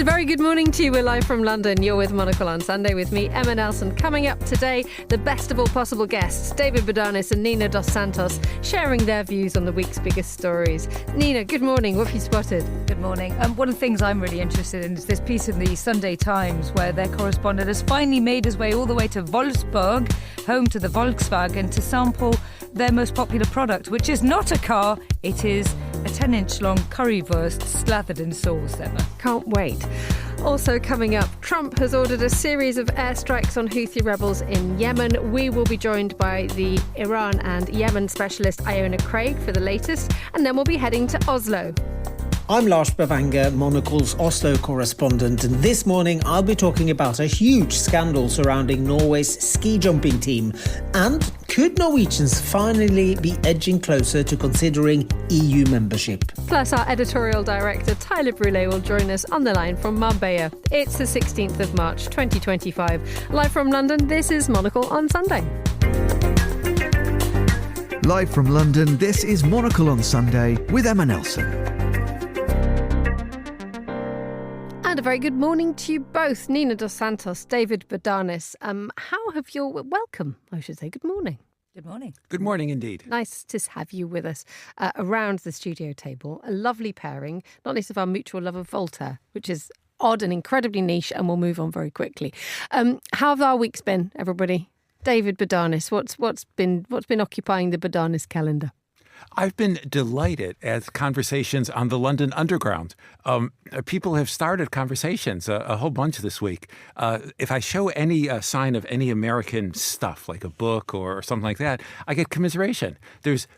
very good morning to you. We're live from London. You're with Monocle on Sunday with me, Emma Nelson. Coming up today, the best of all possible guests, David Bodanis and Nina dos Santos, sharing their views on the week's biggest stories. Nina, good morning. What have you spotted? Good morning. One of the things I'm really interested in is this piece in the Sunday Times where their correspondent has finally made his way all the way to Wolfsburg, home to the Volkswagen, to sample their most popular product, which is not a car, it is a 10-inch long currywurst slathered in sauce, Emma. Can't wait. Also coming up, Trump has ordered a series of airstrikes on Houthi rebels in Yemen. We will be joined by the Iran and Yemen specialist Iona Craig for the latest, and then we'll be heading to Oslo. I'm Lars Bevanger, Monocle's Oslo correspondent, and this morning I'll be talking about a huge scandal surrounding Norway's ski jumping team. And could Norwegians finally be edging closer to considering EU membership? Plus, our editorial director Tyler Brûlé will join us on the line from Marbella. It's the 16th of March 2025. Live from London, this is Monocle on Sunday. Live from London, this is Monocle on Sunday with Emma Nelson. And a very good morning to you both, Nina dos Santos, David Bodanis. Welcome, I should say. Good morning. Good morning. Good morning indeed. Nice to have you with us around the studio table. A lovely pairing, not least of our mutual love of Voltaire, which is odd and incredibly niche, and we'll move on very quickly. How have our weeks been, everybody? David Bodanis, what's been occupying the Bodanis calendar? I've been delighted at conversations on the London Underground. People have started conversations, a whole bunch this week. If I show any sign of any American stuff, like a book or something like that, I get commiseration.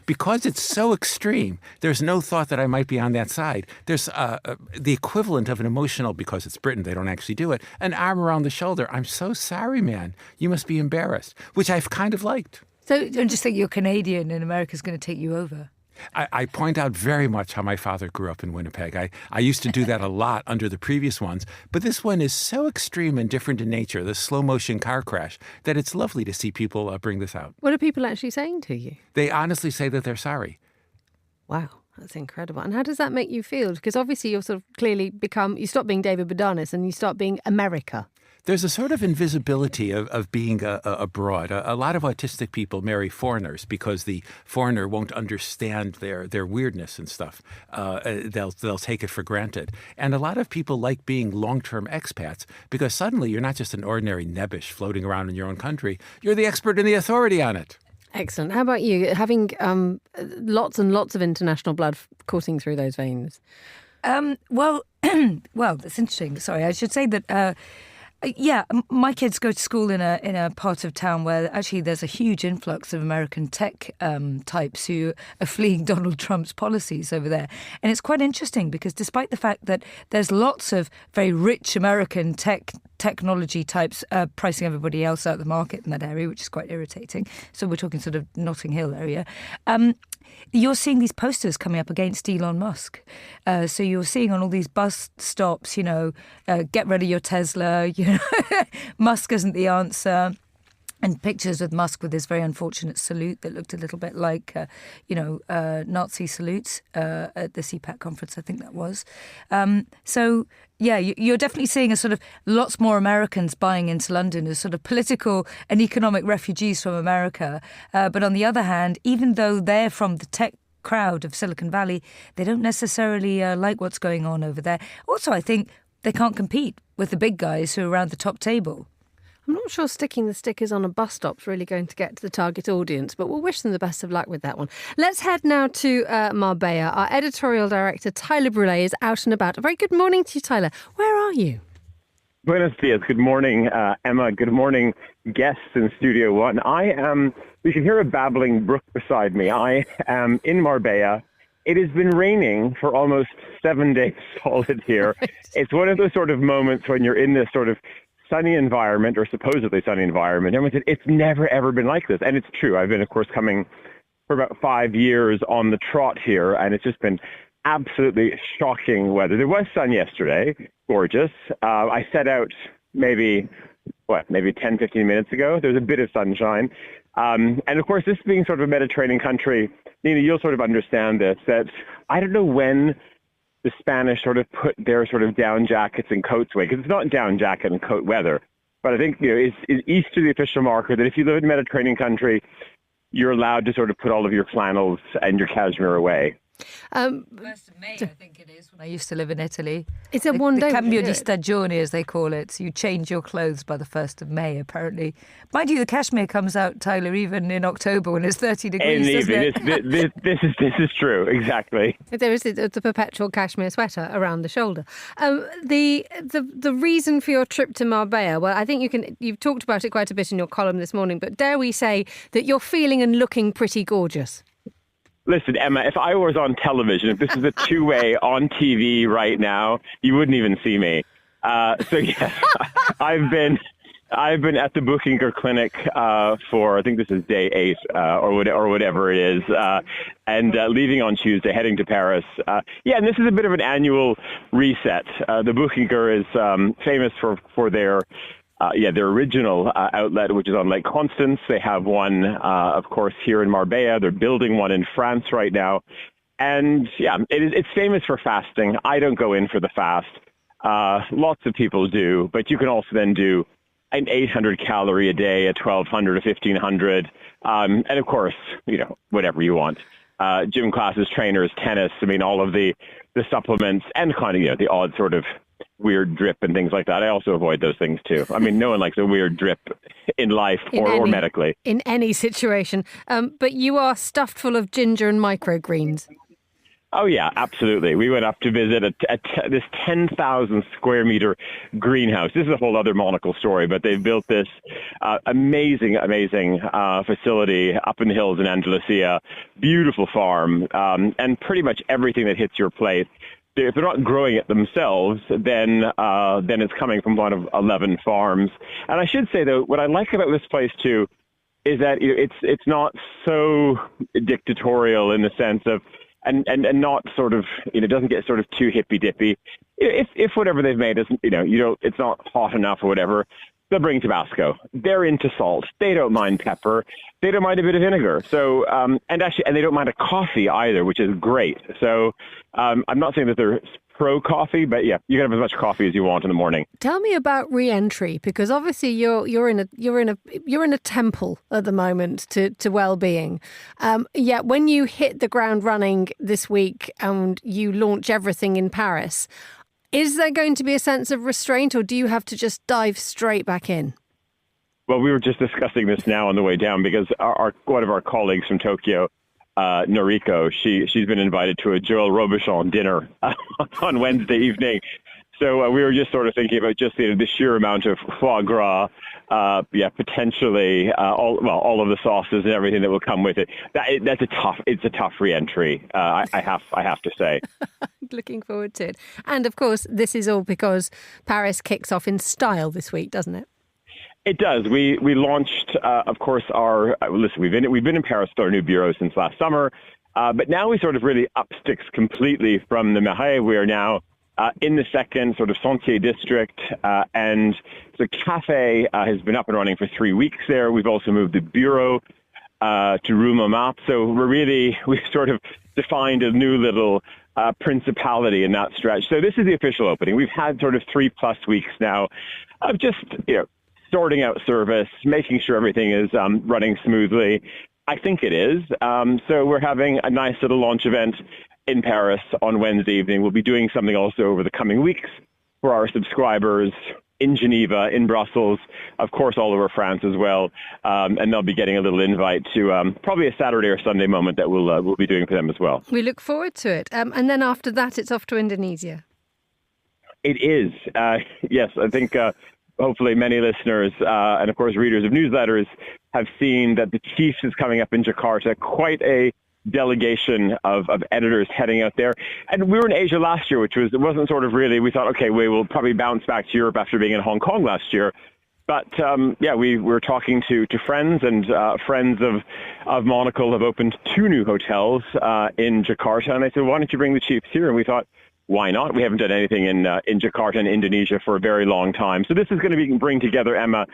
Because it's so extreme, there's no thought that I might be on that side. There's the equivalent of an emotional, because it's Britain, they don't actually do it, an arm around the shoulder. I'm so sorry, man. You must be embarrassed, which I've kind of liked. So don't just think you're Canadian and America's going to take you over. I point out very much how my father grew up in Winnipeg. I used to do that a lot under the previous ones, but this one is so extreme and different in nature, the slow motion car crash, that it's lovely to see people bring this out. What are people actually saying to you? They honestly say that they're sorry. Wow, that's incredible. And how does that make you feel? Because obviously you're sort of clearly you stop being David Bodanis and you start being America. There's a sort of invisibility of being abroad. A lot of autistic people marry foreigners because the foreigner won't understand their weirdness and stuff. They'll take it for granted. And a lot of people like being long-term expats because suddenly you're not just an ordinary nebbish floating around in your own country. You're the expert and the authority on it. Excellent. How about you? Having lots and lots of international blood coursing through those veins. Well, that's interesting. Sorry, I should say that... my kids go to school in a part of town where actually there's a huge influx of American tech types who are fleeing Donald Trump's policies over there. And it's quite interesting because despite the fact that there's lots of very rich American technology types pricing everybody else out of the market in that area, which is quite irritating. So we're talking sort of Notting Hill area. You're seeing these posters coming up against Elon Musk. So you're seeing on all these bus stops, get rid of your Tesla, Musk isn't the answer. And pictures with Musk with this very unfortunate salute that looked a little bit like, Nazi salutes at the CPAC conference, I think that was. You're definitely seeing a sort of lots more Americans buying into London as sort of political and economic refugees from America. But on the other hand, even though they're from the tech crowd of Silicon Valley, they don't necessarily like what's going on over there. Also, I think they can't compete with the big guys who are around the top table. I'm not sure sticking the stickers on a bus stop's really going to get to the target audience, but we'll wish them the best of luck with that one. Let's head now to Marbella. Our editorial director, Tyler Brûlé, is out and about. A very good morning to you, Tyler. Where are you? Buenos dias. Good morning, Emma. Good morning, guests in Studio One. You can hear a babbling brook beside me. I am in Marbella. It has been raining for almost 7 days solid here. Right. It's one of those sort of moments when you're in this sort of sunny environment, or supposedly sunny environment. Everyone said, it's never, ever been like this. And it's true. I've been, of course, coming for about 5 years on the trot here, and it's just been absolutely shocking weather. There was sun yesterday, gorgeous. I set out maybe 10, 15 minutes ago. There was a bit of sunshine. And of course, this being sort of a Mediterranean country, Nina, you'll sort of understand this, that I don't know when the Spanish sort of put their sort of down jackets and coats away, because it's not down jacket and coat weather. But I think, is Easter the official marker that if you live in a Mediterranean country, you're allowed to sort of put all of your flannels and your cashmere away. 1st of May, I think it is, when I used to live in Italy. It's a one day. The cambio di stagione, as they call it. So you change your clothes by the 1st of May, apparently. Mind you, the cashmere comes out, Tyler, even in October when it's 30 degrees, This is true, exactly. There is the perpetual cashmere sweater around the shoulder. The reason for your trip to Marbella, well, I think you've talked about it quite a bit in your column this morning, but dare we say that you're feeling and looking pretty gorgeous? Listen, Emma, if I was on television, if this is a two-way on TV right now, you wouldn't even see me. So yes, I've been at the Bodanis clinic for, I think this is day 8 or whatever it is, and leaving on Tuesday, heading to Paris. And this is a bit of an annual reset. The Bodanis is famous for their original outlet, which is on Lake Constance. They have one, of course, here in Marbella. They're building one in France right now. And it's famous for fasting. I don't go in for the fast. Lots of people do, but you can also then do an 800 calorie a day, a 1200, a 1500. And of course, whatever you want. Gym classes, trainers, tennis, all of the supplements and kind of, the odd sort of weird drip and things like that. I also avoid those things too. No one likes a weird drip in life or medically. In any situation. But you are stuffed full of ginger and microgreens. Oh, yeah, absolutely. We went up to visit this 10,000 square meter greenhouse. This is a whole other Monocle story, but they've built this amazing facility up in the hills in Andalusia. Beautiful farm, and pretty much everything that hits your plate. If they're not growing it themselves, then it's coming from one of 11 farms. And I should say, though, what I like about this place, too, is that it's not so dictatorial in the sense of, and not sort of, it doesn't get sort of too hippy-dippy. If whatever they've made isn't, it's not hot enough or whatever, they'll bring Tabasco. They're into salt. They don't mind pepper. They don't mind a bit of vinegar. So, and they don't mind a coffee either, which is great. So, I'm not saying that they're pro coffee, but yeah, you can have as much coffee as you want in the morning. Tell me about re-entry, because obviously you're in a temple at the moment to well-being. Yet when you hit the ground running this week and you launch everything in Paris, is there going to be a sense of restraint, or do you have to just dive straight back in? Well, we were just discussing this now on the way down, because one of our colleagues from Tokyo, Noriko, she's been invited to a Joël Robuchon dinner on Wednesday evening. So we were just sort of thinking about just the sheer amount of foie gras, potentially all of the sauces and everything that will come with it. It's a tough re-entry. I have to say. Looking forward to it. And of course, this is all because Paris kicks off in style this week, doesn't it? It does. We launched, of course, we've been in Paris with our new bureau since last summer, but now we sort of really up sticks completely from the Marais. We are now in the second sort of Sentier district, and the cafe has been up and running for 3 weeks there. We've also moved the bureau to Rue Montmartre, so we've sort of defined a new little principality in that stretch. So this is the official opening. We've had sort of 3+ weeks now of just, sorting out service, making sure everything is running smoothly. I think it is. So we're having a nice little launch event in Paris on Wednesday evening. We'll be doing something also over the coming weeks for our subscribers in Geneva, in Brussels, of course, all over France as well. And they'll be getting a little invite to probably a Saturday or Sunday moment that we'll be doing for them as well. We look forward to it. And then after that, it's off to Indonesia. It is. Yes, I think hopefully many listeners and, of course, readers of newsletters have seen that the Chiefs is coming up in Jakarta. Quite a delegation of editors heading out there. And we were in Asia last year, it wasn't sort of really, we thought, okay, we will probably bounce back to Europe after being in Hong Kong last year. But we were talking to friends, and friends of Monocle have opened 2 new hotels in Jakarta. And they said, why don't you bring the Chiefs here? And we thought, why not? We haven't done anything in Jakarta and Indonesia for a very long time. So this is going to bring together, Emma,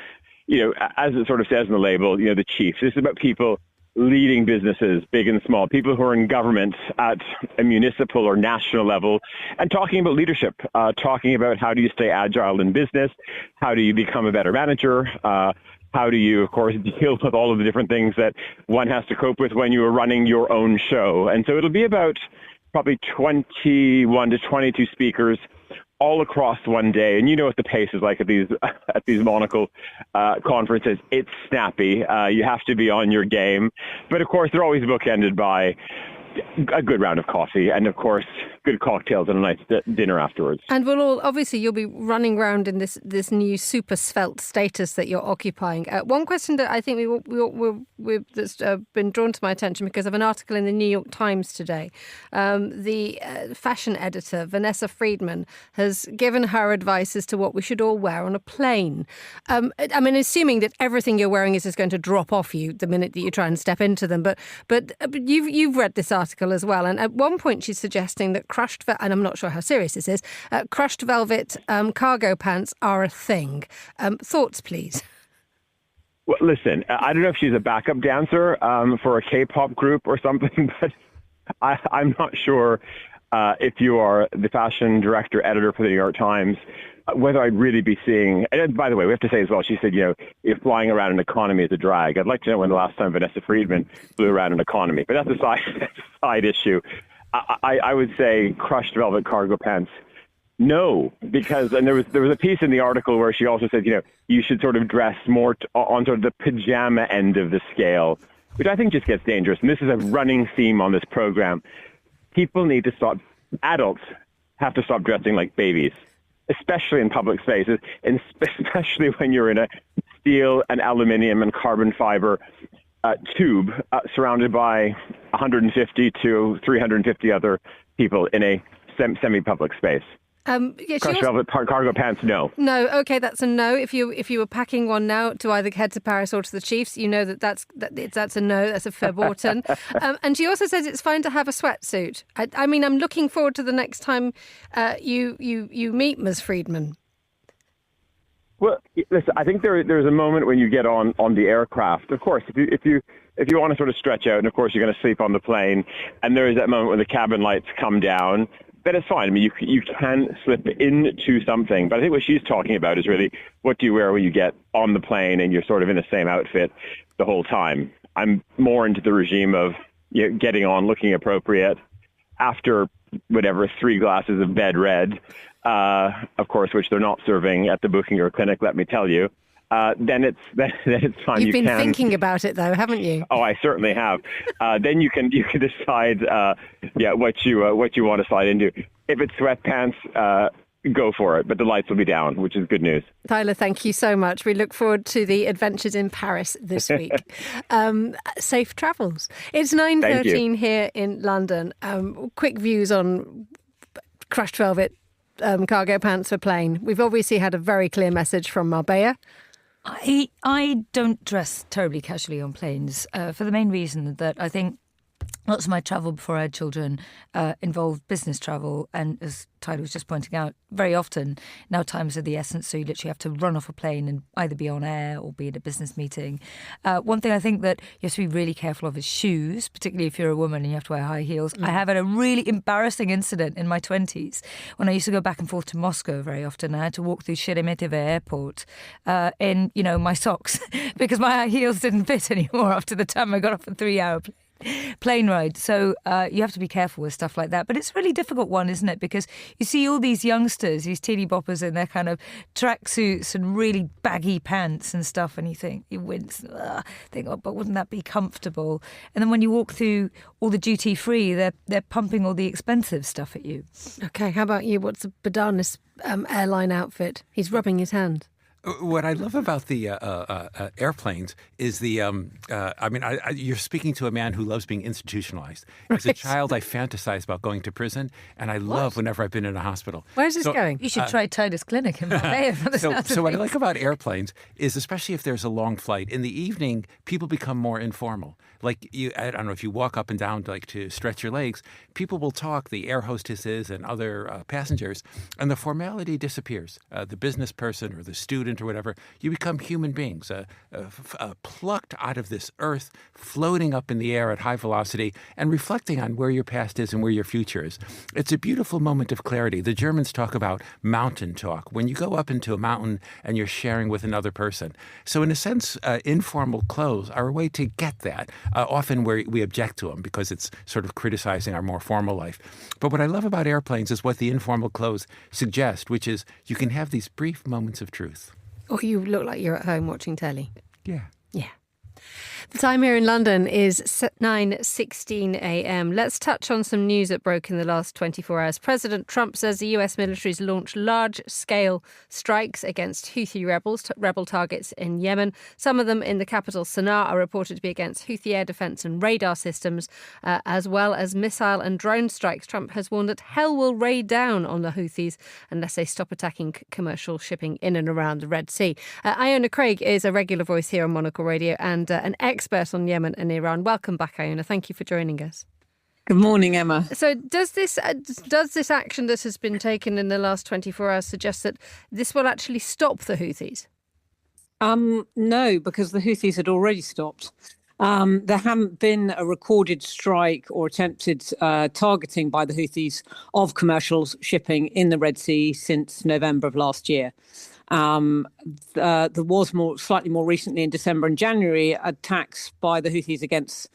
as it sort of says in the label, the Chiefs. This is about people leading businesses, big and small, people who are in government at a municipal or national level, and talking about leadership, talking about how do you stay agile in business, how do you become a better manager, how do you, of course, deal with all of the different things that one has to cope with when you are running your own show. And so it'll be about probably 21 to 22 speakers all across one day. And you know what the pace is like at these Monocle conferences. It's snappy. You have to be on your game. But of course, they're always bookended by a good round of coffee and, of course, good cocktails and a nice dinner afterwards. And you'll be running around in this new super svelte status that you're occupying. One question that I think that's been drawn to my attention because of an article in the New York Times today. The fashion editor, Vanessa Friedman, has given her advice as to what we should all wear on a plane. I mean, assuming that everything you're wearing is just going to drop off you the minute that you try and step into them. But you've read this article as well, and at one point she's suggesting that and I'm not sure how serious this is, crushed velvet cargo pants are a thing. Thoughts, please? Well, listen, I don't know if she's a backup dancer for a K-pop group or something, but I'm not sure if you are the fashion director, editor for the New York Times, whether I'd really be seeing, and by the way, we have to say as well, she said, if flying around an economy is a drag. I'd like to know when the last time Vanessa Friedman flew around an economy, but that's a side issue. I would say crushed velvet cargo pants. No, because, and there was a piece in the article where she also said, you should sort of dress more on sort of the pajama end of the scale, which I think just gets dangerous. And this is a running theme on this program. People need to stop, adults have to stop dressing like babies, especially in public spaces, and especially when you're in a steel and aluminium and carbon fiber tube surrounded by 150 to 350 other people in a semi-public space. Crushed velvet cargo pants, no. No, okay, that's a no. If you were packing one now to either head to Paris or to the Chiefs, you know that's a no. That's a verboten. And she also says it's fine to have a sweatsuit. I mean, I'm looking forward to the next time you meet Ms. Friedman. Well, listen, I think there's a moment when you get on the aircraft. Of course, if you want to sort of stretch out, and of course you're going to sleep on the plane, and there is that moment when the cabin lights come down, then it's fine. I mean, you can slip into something, but I think what she's talking about is really what do you wear when you get on the plane and you're sort of in the same outfit the whole time. I'm more into the regime of getting on, looking appropriate after whatever 3 glasses of bed red. Of course, which they're not serving at the Bodanis clinic, let me tell you. Then it's fine. You've been thinking about it, though, haven't you? Oh, I certainly have. Then you can decide, what you want to slide into. If it's sweatpants, go for it. But the lights will be down, which is good news. Tyler, thank you so much. We look forward to the adventures in Paris this week. Safe travels. It's 9:13 here in London. Quick views on crushed velvet cargo pants for plane. We've obviously had a very clear message from Marbella. I don't dress terribly casually on planes for the main reason that I think lots of my travel before I had children involved business travel, and as Tyler was just pointing out, very often now times are the essence, so you literally have to run off a plane and either be on air or be at a business meeting. One thing I think that you have to be really careful of is shoes, particularly if you're a woman and you have to wear high heels. I have had a really embarrassing incident in my 20s when I used to go back and forth to Moscow very often. I had to walk through Sheremetyevo airport in, my socks because my high heels didn't fit anymore after the time I got off a 3-hour plane ride. So you have to be careful with stuff like that. But it's a really difficult one, isn't it? Because you see all these youngsters, these teeny boppers in their kind of tracksuits and really baggy pants and stuff, and you wince, think, but wouldn't that be comfortable? And then when you walk through all the duty free, they're pumping all the expensive stuff at you. Okay, how about you? What's a Bodanis airline outfit? He's rubbing his hand. What I love about the airplanes is you're speaking to a man who loves being institutionalized. As a child, I fantasize about going to prison, and I love whenever I've been in a hospital. Where's this going? You should try Titus Clinic in Marbella. So what I like about airplanes is, especially if there's a long flight, in the evening, people become more informal. Like, I don't know, if you walk up and down to stretch your legs, people will talk, the air hostesses and other passengers, and the formality disappears. The business person or the student environment or whatever, you become human beings, plucked out of this earth, floating up in the air at high velocity and reflecting on where your past is and where your future is. It's a beautiful moment of clarity. The Germans talk about mountain talk, when you go up into a mountain and you're sharing with another person. So in a sense, informal clothes are a way to get that, often where we object to them because it's sort of criticizing our more formal life. But what I love about airplanes is what the informal clothes suggest, which is you can have these brief moments of truth. Or you look like you're at home watching telly. Yeah. Yeah. The time here in London is 9:16 a.m. Let's touch on some news that broke in the last 24 hours. President Trump says the US military's launched large-scale strikes against Houthi rebel targets in Yemen. Some of them in the capital, Sana'a, are reported to be against Houthi air defence and radar systems, as well as missile and drone strikes. Trump has warned that hell will rain down on the Houthis unless they stop attacking commercial shipping in and around the Red Sea. Iona Craig is a regular voice here on Monocle Radio and an expert on Yemen and Iran. Welcome back, Iona. Thank you for joining us. Good morning, Emma. So does this action that has been taken in the last 24 hours suggest that this will actually stop the Houthis? No, because the Houthis had already stopped. There haven't been a recorded strike or attempted targeting by the Houthis of commercial shipping in the Red Sea since November of last year. There was slightly more recently in December and January attacks by the Houthis against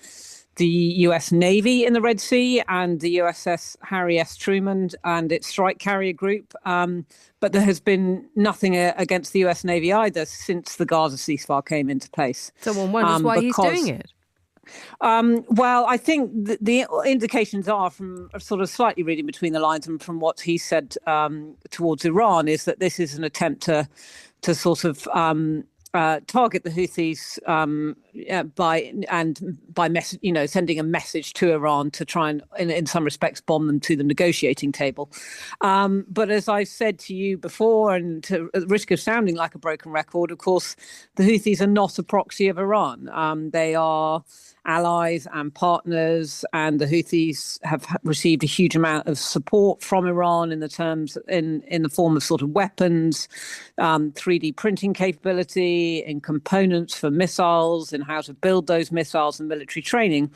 the US Navy in the Red Sea and the USS Harry S. Truman and its strike carrier group. But there has been nothing against the US Navy either since the Gaza ceasefire came into place. Someone wonders why he's doing it. Well, I think the indications are from sort of slightly reading between the lines and from what he said towards Iran is that this is an attempt to sort of target the Houthis by sending a message to Iran to try and, in some respects, bomb them to the negotiating table. But as I've said to you before, and to at risk of sounding like a broken record, of course, the Houthis are not a proxy of Iran. They are allies and partners, and the Houthis have received a huge amount of support from Iran in the form of sort of weapons, 3D printing capability, in components for missiles, and how to build those missiles and military training.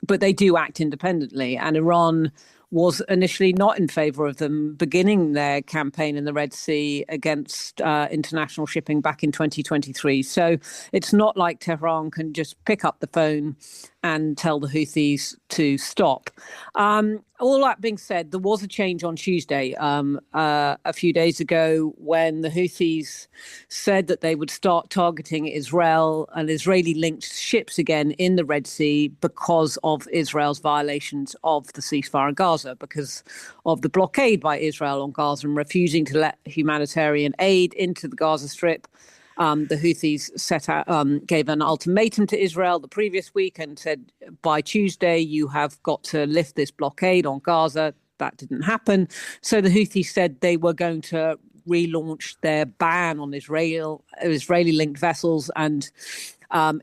But they do act independently, and Iran was initially not in favour of them beginning their campaign in the Red Sea against international shipping back in 2023. So it's not like Tehran can just pick up the phone and tell the Houthis to stop. All that being said, there was a change on Tuesday, a few days ago, when the Houthis said that they would start targeting Israel and Israeli-linked ships again in the Red Sea because of Israel's violations of the ceasefire in Gaza, because of the blockade by Israel on Gaza and refusing to let humanitarian aid into the Gaza Strip. The Houthis gave an ultimatum to Israel the previous week and said, by Tuesday, you have got to lift this blockade on Gaza. That didn't happen. So the Houthis said they were going to relaunch their ban on Israeli-linked vessels and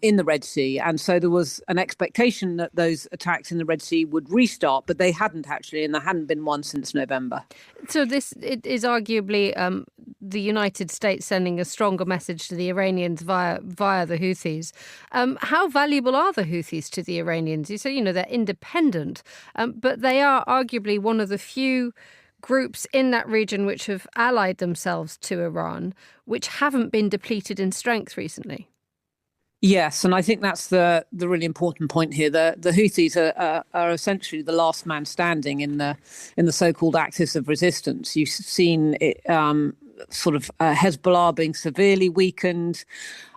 in the Red Sea. And so there was an expectation that those attacks in the Red Sea would restart, but they hadn't actually, and there hadn't been one since November. So it is arguably the United States sending a stronger message to the Iranians via the Houthis. How valuable are the Houthis to the Iranians? You say, they're independent, but they are arguably one of the few groups in that region which have allied themselves to Iran, which haven't been depleted in strength recently. Yes, and I think that's the really important point here. The Houthis are essentially the last man standing in the so-called axis of resistance. You've seen it, Hezbollah being severely weakened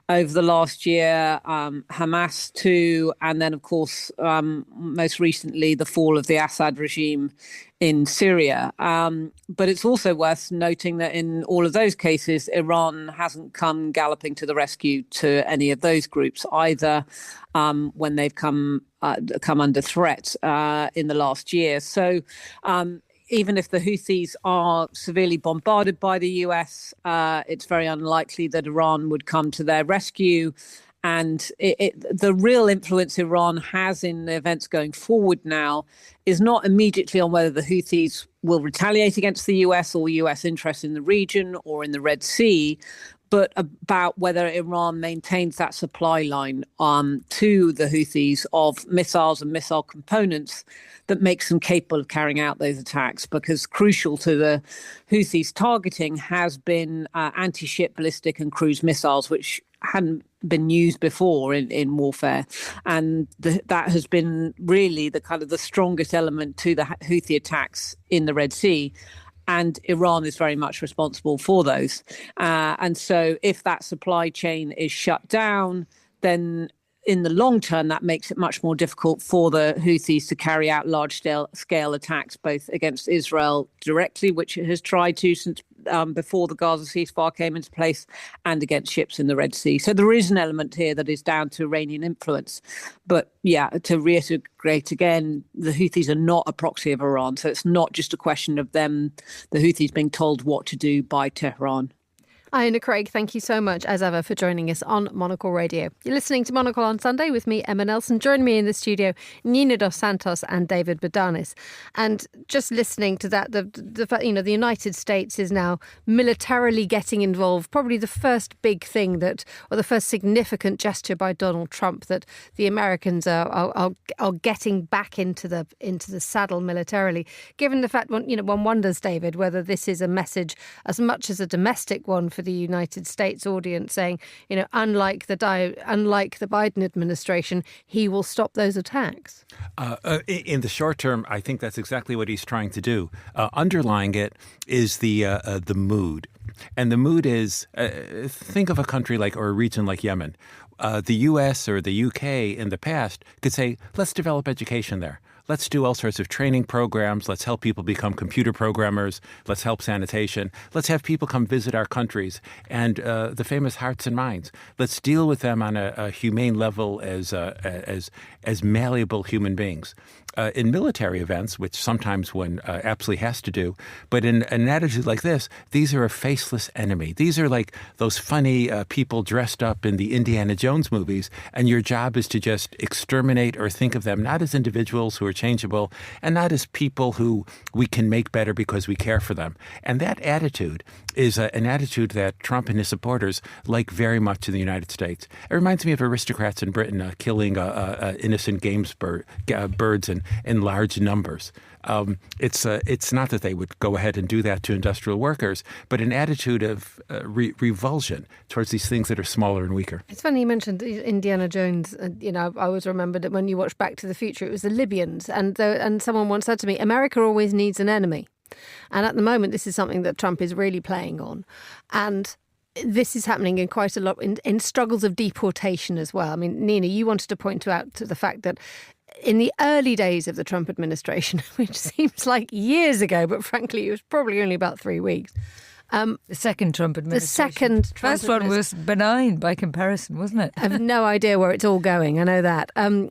over the last year, Hamas too, and then, of course, most recently, the fall of the Assad regime in Syria. But it's also worth noting that in all of those cases, Iran hasn't come galloping to the rescue to any of those groups, either when they've come under threat in the last year. So even if the Houthis are severely bombarded by the US, it's very unlikely that Iran would come to their rescue. And the real influence Iran has in the events going forward now is not immediately on whether the Houthis will retaliate against the US or US interests in the region or in the Red Sea, but about whether Iran maintains that supply line to the Houthis of missiles and missile components that makes them capable of carrying out those attacks. Because crucial to the Houthis' targeting has been anti-ship ballistic and cruise missiles, which hadn't been used before in warfare, and that has been really the kind of the strongest element to the Houthi attacks in the Red Sea. And Iran is very much responsible for those. And so if that supply chain is shut down, then in the long term, that makes it much more difficult for the Houthis to carry out large-scale attacks, both against Israel directly, which it has tried to since before the Gaza ceasefire came into place, and against ships in the Red Sea. So there is an element here that is down to Iranian influence. But yeah, to reiterate again, the Houthis are not a proxy of Iran. So it's not just a question of them, the Houthis, being told what to do by Tehran. Iona Craig, thank you so much, as ever, for joining us on Monocle Radio. You're listening to Monocle on Sunday with me, Emma Nelson. Join me in the studio, Nina dos Santos and David Bodanis. And just listening to that, the fact, the United States is now militarily getting involved. Probably the first big thing or the first significant gesture by Donald Trump, that the Americans are getting back into the saddle militarily. Given the fact, one wonders, David, whether this is a message as much as a domestic one for the United States audience, saying, unlike the Biden administration, he will stop those attacks. In the short term, I think that's exactly what he's trying to do. Underlying it is the mood, and the mood is think of a country or a region like Yemen. The U.S. or the U.K. in the past could say, let's develop education there. Let's do all sorts of training programs. Let's help people become computer programmers. Let's help sanitation. Let's have people come visit our countries and the famous hearts and minds. Let's deal with them on a humane level as malleable human beings. In military events, which sometimes one absolutely has to do, but in an attitude like this, these are a faceless enemy. These are like those funny people dressed up in the Indiana Jones movies, and your job is to just exterminate or think of them not as individuals who are changeable and not as people who we can make better because we care for them. And that attitude is an attitude that Trump and his supporters like very much in the United States. It reminds me of aristocrats in Britain killing innocent birds in large numbers. It's not that they would go ahead and do that to industrial workers, but an attitude of revulsion towards these things that are smaller and weaker. It's funny you mentioned Indiana Jones. I always remembered that when you watch Back to the Future, it was the Libyans. And someone once said to me, America always needs an enemy. And at the moment, this is something that Trump is really playing on. And this is happening in quite a lot in struggles of deportation as well. I mean, Nina, you wanted to point out to the fact that in the early days of the Trump administration, which seems like years ago, but frankly, it was probably only about 3 weeks. The second Trump administration. The first one was benign by comparison, wasn't it? I have no idea where it's all going. I know that. A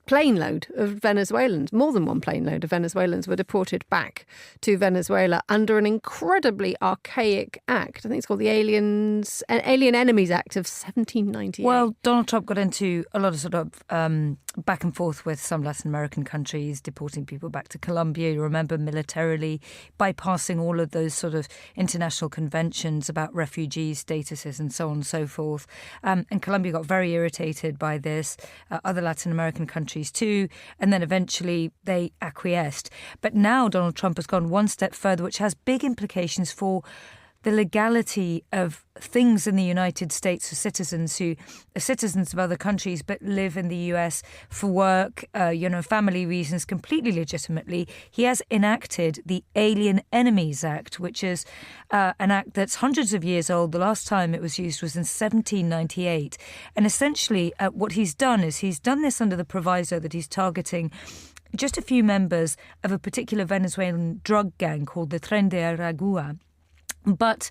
plane load of Venezuelans, more than one plane load of Venezuelans, were deported back to Venezuela under an incredibly archaic act. I think it's called the Alien Enemies Act of 1798. Well, Donald Trump got into a lot of sort of back and forth with some Latin American countries, deporting people back to Colombia, you remember, militarily, bypassing all of those sort of international conventions about refugee statuses and so on and so forth. And Colombia got very irritated by this, other Latin American countries too, and then eventually they acquiesced. But now Donald Trump has gone one step further, which has big implications for the legality of things in the United States for citizens who are citizens of other countries but live in the US for work, family reasons, completely legitimately. He has enacted the Alien Enemies Act, which is an act that's hundreds of years old. The last time it was used was in 1798. And essentially what he's done is he's done this under the proviso that he's targeting just a few members of a particular Venezuelan drug gang called the Tren de Aragua. But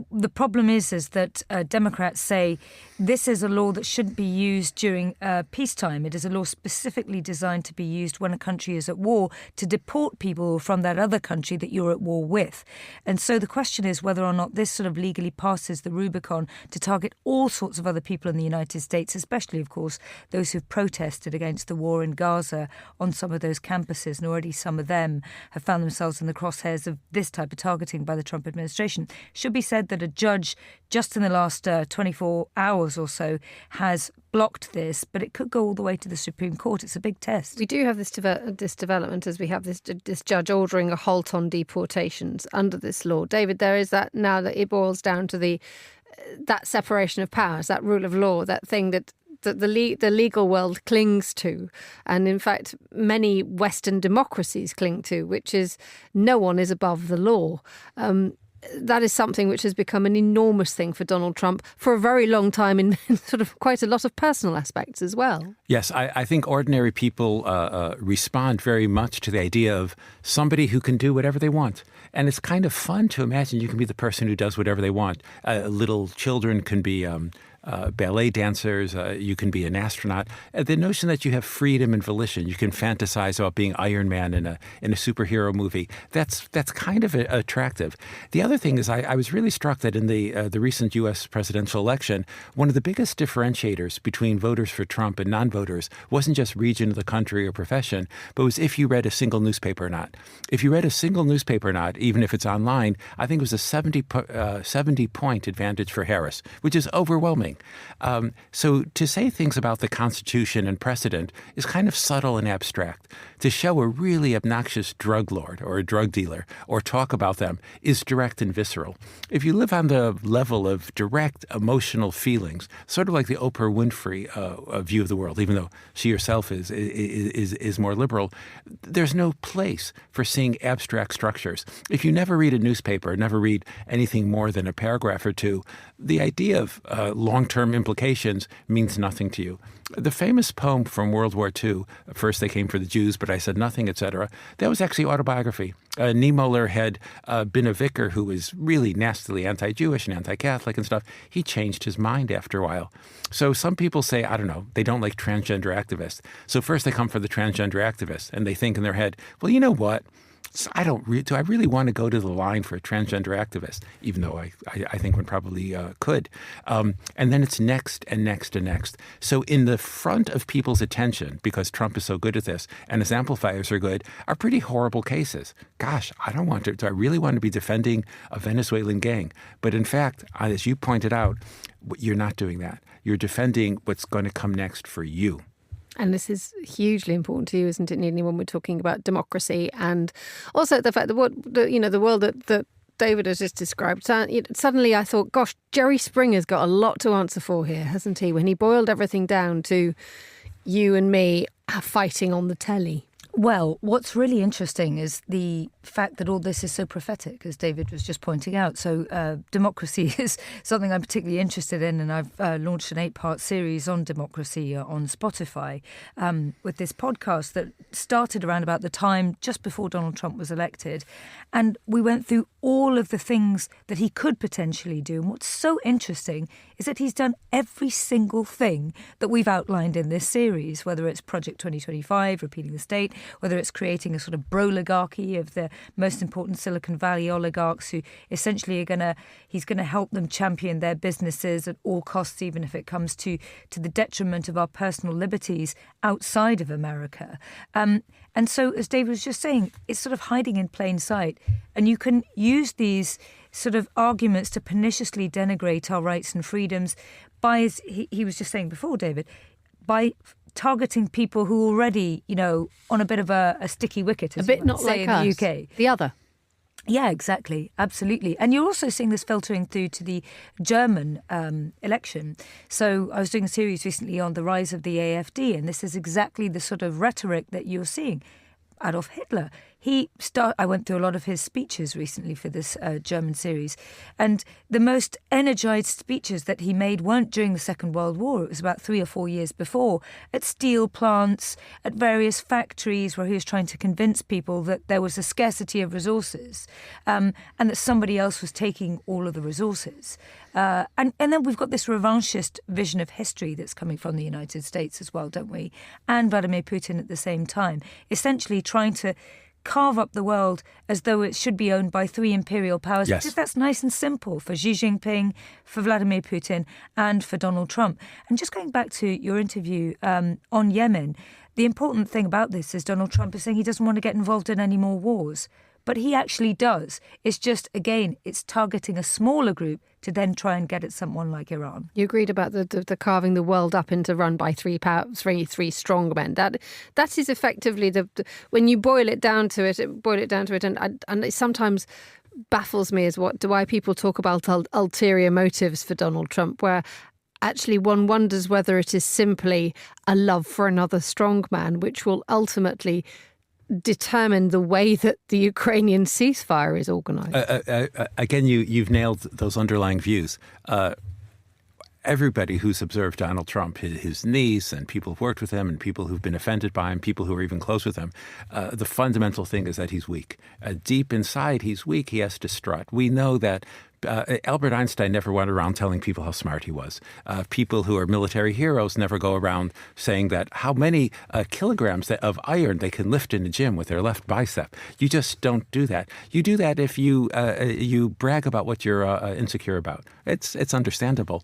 the problem is that Democrats say this is a law that shouldn't be used during peacetime. It is a law specifically designed to be used when a country is at war to deport people from that other country that you're at war with. And so the question is whether or not this sort of legally passes the Rubicon to target all sorts of other people in the United States, especially, of course, those who've protested against the war in Gaza on some of those campuses. And already some of them have found themselves in the crosshairs of this type of targeting by the Trump administration. Should be said that a judge just in the last 24 hours or so has blocked this, but it could go all the way to the Supreme Court. It's a big test. We do have this development as we have this judge ordering a halt on deportations under this law. David, there is that now that it boils down to that separation of powers, that rule of law, that thing that the legal world clings to, and in fact many Western democracies cling to, which is no one is above the law. That is something which has become an enormous thing for Donald Trump for a very long time in sort of quite a lot of personal aspects as well. Yes, I think ordinary people respond very much to the idea of somebody who can do whatever they want. And it's kind of fun to imagine you can be the person who does whatever they want. Little children can be ballet dancers, you can be an astronaut. The notion that you have freedom and volition, you can fantasize about being Iron Man in a superhero movie, that's kind of attractive. The other thing is I was really struck that in the recent U.S. presidential election, one of the biggest differentiators between voters for Trump and non-voters wasn't just region of the country or profession, but was if you read a single newspaper or not. If you read a single newspaper or not, even if it's online, I think it was a 70-point advantage for Harris, which is overwhelming. So to say things about the Constitution and precedent is kind of subtle and abstract. To show a really obnoxious drug lord or a drug dealer or talk about them is direct and visceral. If you live on the level of direct emotional feelings, sort of like the Oprah Winfrey view of the world, even though she herself is more liberal, there's no place for seeing abstract structures. If you never read a newspaper, never read anything more than a paragraph or two, the idea of long-term implications means nothing to you. The famous poem from World War II, first they came for the Jews, but I said nothing, etc., that was actually autobiography. Niemöller had been a vicar who was really nastily anti-Jewish and anti-Catholic and stuff. He changed his mind after a while. So some people say, I don't know, they don't like transgender activists. So first they come for the transgender activists, and they think in their head, well, you know what? So do I really want to go to the line for a transgender activist, even though I think one probably could. And then it's next and next and next. So in the front of people's attention, because Trump is so good at this and his amplifiers are good, are pretty horrible cases. Gosh, do I really want to be defending a Venezuelan gang? But in fact, as you pointed out, you're not doing that. You're defending what's going to come next for you. And this is hugely important to you, isn't it, Neely, when we're talking about democracy and also the fact that the world that David has just described. Suddenly I thought, gosh, Jerry Springer's got a lot to answer for here, hasn't he? When he boiled everything down to you and me fighting on the telly. Well, what's really interesting is the fact that all this is so prophetic, as David was just pointing out. So democracy is something I'm particularly interested in, and I've launched an 8-part series on democracy on Spotify with this podcast that started around about the time just before Donald Trump was elected. And we went through all of the things that he could potentially do. And what's so interesting is that he's done every single thing that we've outlined in this series, whether it's Project 2025, repealing the state, whether it's creating a sort of broligarchy of the most important Silicon Valley oligarchs who essentially he's going to help them champion their businesses at all costs, even if it comes to the detriment of our personal liberties outside of America. And so, as David was just saying, it's sort of hiding in plain sight. And you can use these sort of arguments to perniciously denigrate our rights and freedoms by, as he was just saying before, David, by targeting people who are already, on a bit of a sticky wicket, as a bit not like in us. the UK. The other. Yeah, exactly. Absolutely. And you're also seeing this filtering through to the German election. So I was doing a series recently on the rise of the AfD, and this is exactly the sort of rhetoric that you're seeing. Adolf Hitler, I went through a lot of his speeches recently for this German series, and the most energized speeches that he made weren't during the Second World War. It was about 3 or 4 years before, at steel plants, at various factories, where he was trying to convince people that there was a scarcity of resources, and that somebody else was taking all of the resources. And then we've got this revanchist vision of history that's coming from the United States as well, don't we? And Vladimir Putin at the same time, essentially trying to carve up the world as though it should be owned by 3 imperial powers. Yes. Because that's nice and simple for Xi Jinping, for Vladimir Putin, and for Donald Trump. And just going back to your interview on Yemen, the important thing about this is Donald Trump is saying he doesn't want to get involved in any more wars. But he actually does. It's just, again, it's targeting a smaller group to then try and get at someone like Iran. You agreed about the carving the world up into run by three three strong men. That is effectively when you boil it down to it, and it sometimes baffles me as why people talk about ulterior motives for Donald Trump, where actually one wonders whether it is simply a love for another strong man, which will ultimately determine the way that the Ukrainian ceasefire is organised. Again, you've nailed those underlying views. Everybody who's observed Donald Trump, his niece and people who've worked with him and people who've been offended by him, people who are even close with him, the fundamental thing is that he's weak. Deep inside, he's weak. He has to strut. We know that Albert Einstein never went around telling people how smart he was. People who are military heroes never go around saying that how many kilograms of iron they can lift in the gym with their left bicep. You just don't do that. You do that if you brag about what you're insecure about. It's understandable.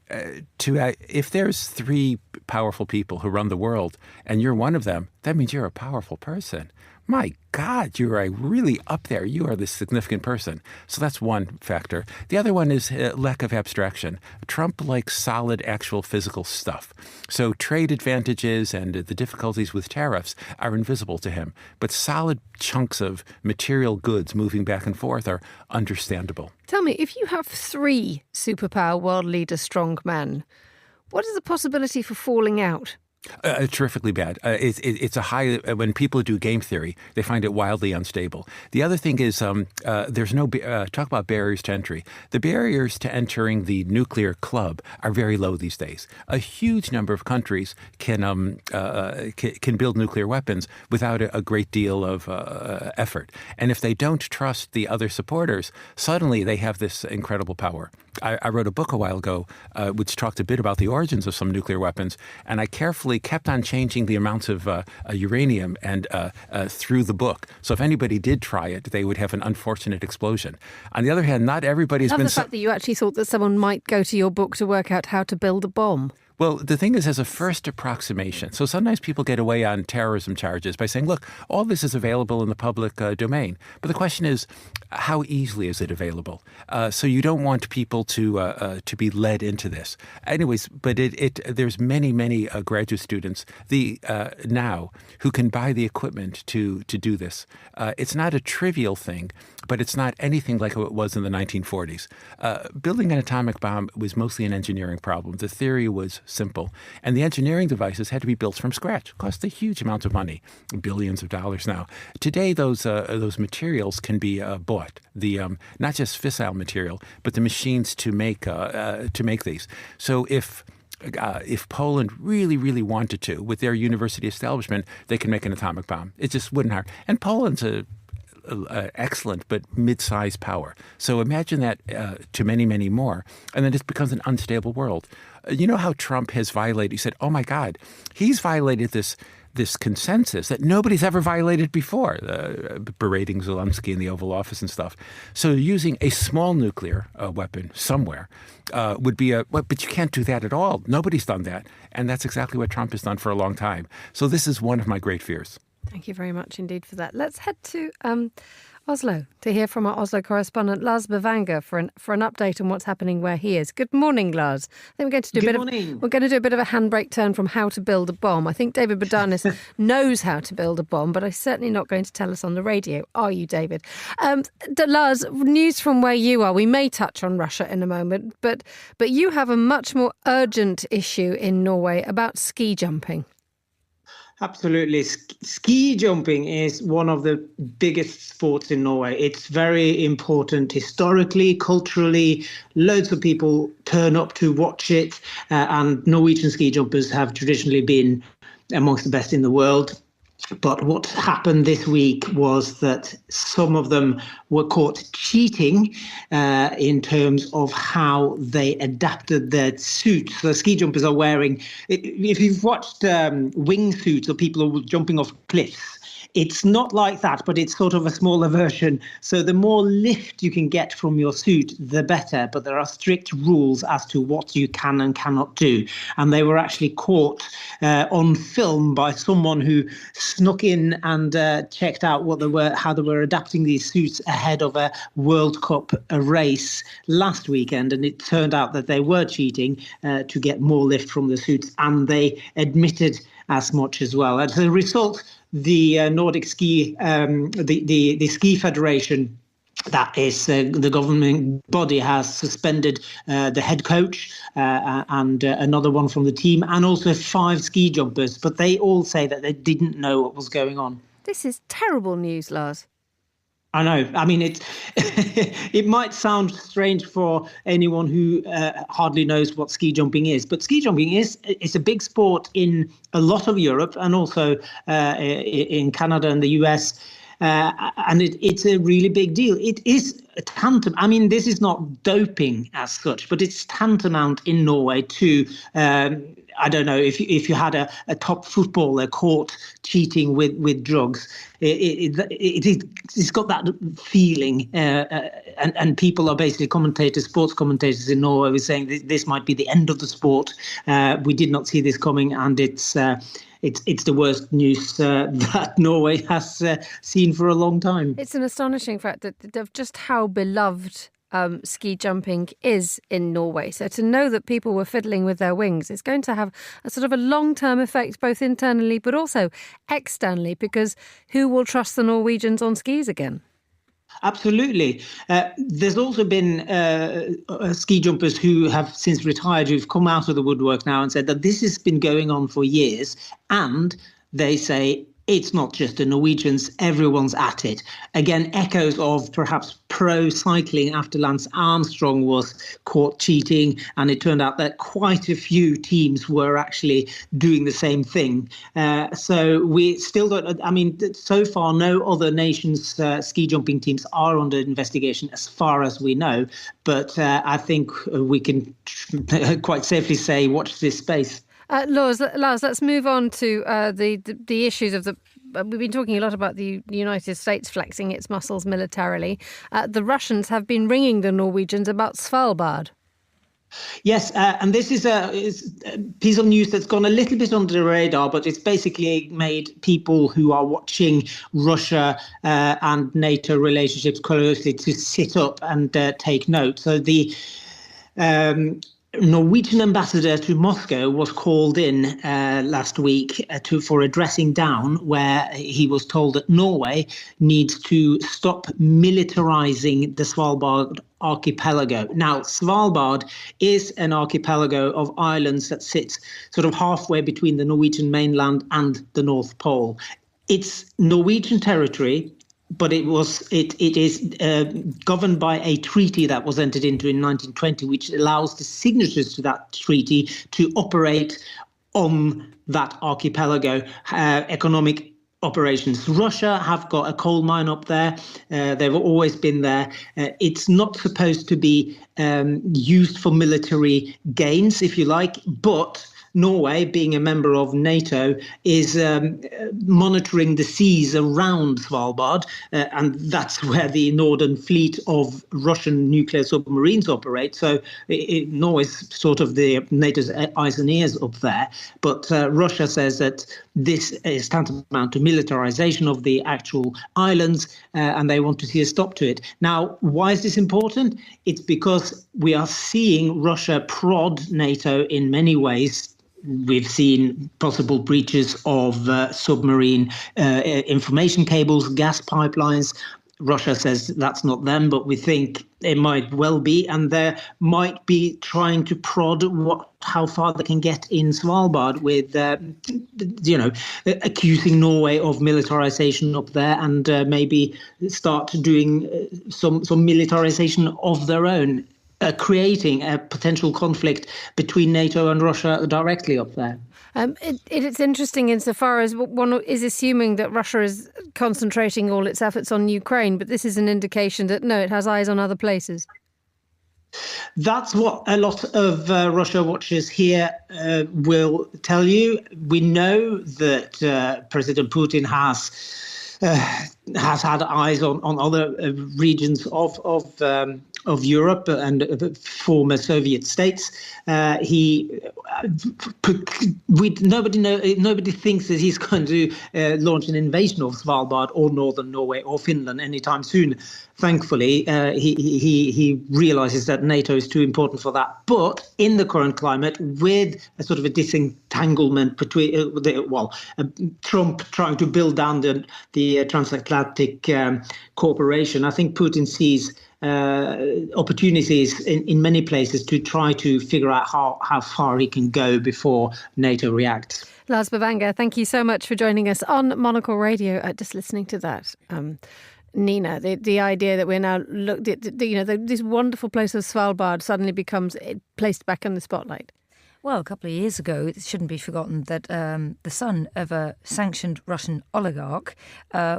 If there's 3 powerful people who run the world and you're one of them, that means you're a powerful person. My God, you are really up there. You are this significant person. So that's one factor. The other one is lack of abstraction. Trump likes solid, actual physical stuff. So trade advantages and the difficulties with tariffs are invisible to him. But solid chunks of material goods moving back and forth are understandable. Tell me, if you have 3 superpower world leader strong men, what is the possibility for falling out? Terrifically bad. It's a high. When people do game theory, they find it wildly unstable. The other thing is there's no talk about barriers to entry. The barriers to entering the nuclear club are very low these days. A huge number of countries can build nuclear weapons without a great deal of effort. And if they don't trust the other supporters, suddenly they have this incredible power. I wrote a book a while ago which talked a bit about the origins of some nuclear weapons, and I carefully kept on changing the amounts of uranium and through the book. So if anybody did try it, they would have an unfortunate explosion. On the other hand, not everybody's been... I love the fact that you actually thought that someone might go to your book to work out how to build a bomb. Well, the thing is, as a first approximation, so sometimes people get away on terrorism charges by saying, look, all this is available in the public domain. But the question is, how easily is it available? So you don't want people to be led into this. Anyways, but there's many graduate students now who can buy the equipment to do this. It's not a trivial thing, but it's not anything like it was in the 1940s. Building an atomic bomb was mostly an engineering problem. The theory was simple. And the engineering devices had to be built from scratch. It cost a huge amount of money, billions of dollars now. Today, those materials can be bought. The not just fissile material, but the machines to make these. So if Poland really wanted to, with their university establishment, they can make an atomic bomb. It just wouldn't hurt. And Poland's excellent but mid-sized power. So imagine that to many more, and then it becomes an unstable world. You know how Trump has violated, he said, oh my God, he's violated this consensus that nobody's ever violated before, berating Zelensky in the Oval Office and stuff. So using a small nuclear weapon somewhere would be but you can't do that at all. Nobody's done that. And that's exactly what Trump has done for a long time. So this is one of my great fears. Thank you very much indeed for that. Let's head to Oslo to hear from our Oslo correspondent Lars Bevanger for an update on what's happening where he is. Good morning, Lars. I think we're going to do a bit of a handbrake turn from how to build a bomb. I think David Bodanis knows how to build a bomb, but he's certainly not going to tell us on the radio. Are you, David? Lars, news from where you are. We may touch on Russia in a moment, but you have a much more urgent issue in Norway about ski jumping. Absolutely. Ski jumping is one of the biggest sports in Norway. It's very important historically, culturally. Loads of people turn up to watch it, and Norwegian ski jumpers have traditionally been amongst the best in the world. But what happened this week was that some of them were caught cheating in terms of how they adapted their suits. So ski jumpers are wearing, if you've watched wingsuits or people who are jumping off cliffs, it's not like that, but it's sort of a smaller version. So the more lift you can get from your suit, the better. But there are strict rules as to what you can and cannot do. And they were actually caught on film by someone who snuck in and checked out how they were adapting these suits ahead of a World Cup race last weekend. And it turned out that they were cheating to get more lift from the suits. And they admitted as much as well. As a result, the Nordic Ski, the Ski Federation, that is the government body, has suspended the head coach and another one from the team, and also 5 ski jumpers. But they all say that they didn't know what was going on. This is terrible news, Lars. I know. I mean, it might sound strange for anyone who hardly knows what ski jumping is, but ski jumping is a big sport in a lot of Europe and also in Canada and the US. And it's a really big deal. It is tantamount. I mean, this is not doping as such, but it's tantamount in Norway to, I don't know, if you had a top footballer caught cheating with drugs, it's got that feeling. And people are basically sports commentators in Norway were saying this might be the end of the sport. We did not see this coming, and it's the worst news that Norway has seen for a long time. It's an astonishing fact that of just how beloved ski jumping is in Norway. So to know that people were fiddling with their wings, it's going to have a sort of a long-term effect, both internally but also externally, because who will trust the Norwegians on skis again? Absolutely. There's also been ski jumpers who have since retired, who've come out of the woodwork now and said that this has been going on for years. And they say it's not just the Norwegians, everyone's at it. Again, echoes of perhaps pro cycling after Lance Armstrong was caught cheating. And it turned out that quite a few teams were actually doing the same thing. So we still don't, I mean, so far, no other nations' ski jumping teams are under investigation as far as we know. But I think we can quite safely say, watch this space. Lars, let's move on to the issues of the. We've been talking a lot about the United States flexing its muscles militarily. The Russians have been ringing the Norwegians about Svalbard. Yes, and this is a piece of news that's gone a little bit under the radar, but it's basically made people who are watching Russia and NATO relationships closely to sit up and take note. So the Norwegian ambassador to Moscow was called in last week for a dressing down, where he was told that Norway needs to stop militarizing the Svalbard archipelago. Now, Svalbard is an archipelago of islands that sits sort of halfway between the Norwegian mainland and the North Pole. It's Norwegian territory, but it is governed by a treaty that was entered into in 1920, which allows the signatories to that treaty to operate on that archipelago, economic operations. Russia have got a coal mine up there. They've always been there. It's not supposed to be used for military gains, if you like, but Norway, being a member of NATO, is monitoring the seas around Svalbard, and that's where the Northern Fleet of Russian nuclear submarines operate. So Norway's sort of the NATO's eyes and ears up there. But Russia says that this is tantamount to militarization of the actual islands, and they want to see a stop to it. Now, why is this important? It's because we are seeing Russia prod NATO in many ways. We've seen possible breaches of submarine information cables, gas pipelines, Russia says that's not them, but we think it might well be, and they might be trying to prod how far they can get in Svalbard with, accusing Norway of militarization up there, and maybe start doing some militarization of their own, creating a potential conflict between NATO and Russia directly up there. It's interesting insofar as one is assuming that Russia is concentrating all its efforts on Ukraine, but this is an indication that, no, it has eyes on other places. That's what a lot of Russia watchers here will tell you. We know that President Putin has had eyes on other regions of Europe and former Soviet states. Nobody thinks that he's going to launch an invasion of Svalbard or northern Norway or Finland anytime soon. Thankfully, he realizes that NATO is too important for that. But in the current climate, with a sort of a disentanglement between Trump trying to build down the transatlantic cooperation, I think Putin sees opportunities in many places to try to figure out how far he can go before NATO reacts. Lars Bevanger, thank you so much for joining us on Monocle Radio. Just listening to that, Nina, the idea that we're now looked at, this wonderful place of Svalbard suddenly becomes placed back in the spotlight. Well, a couple of years ago, it shouldn't be forgotten that the son of a sanctioned Russian oligarch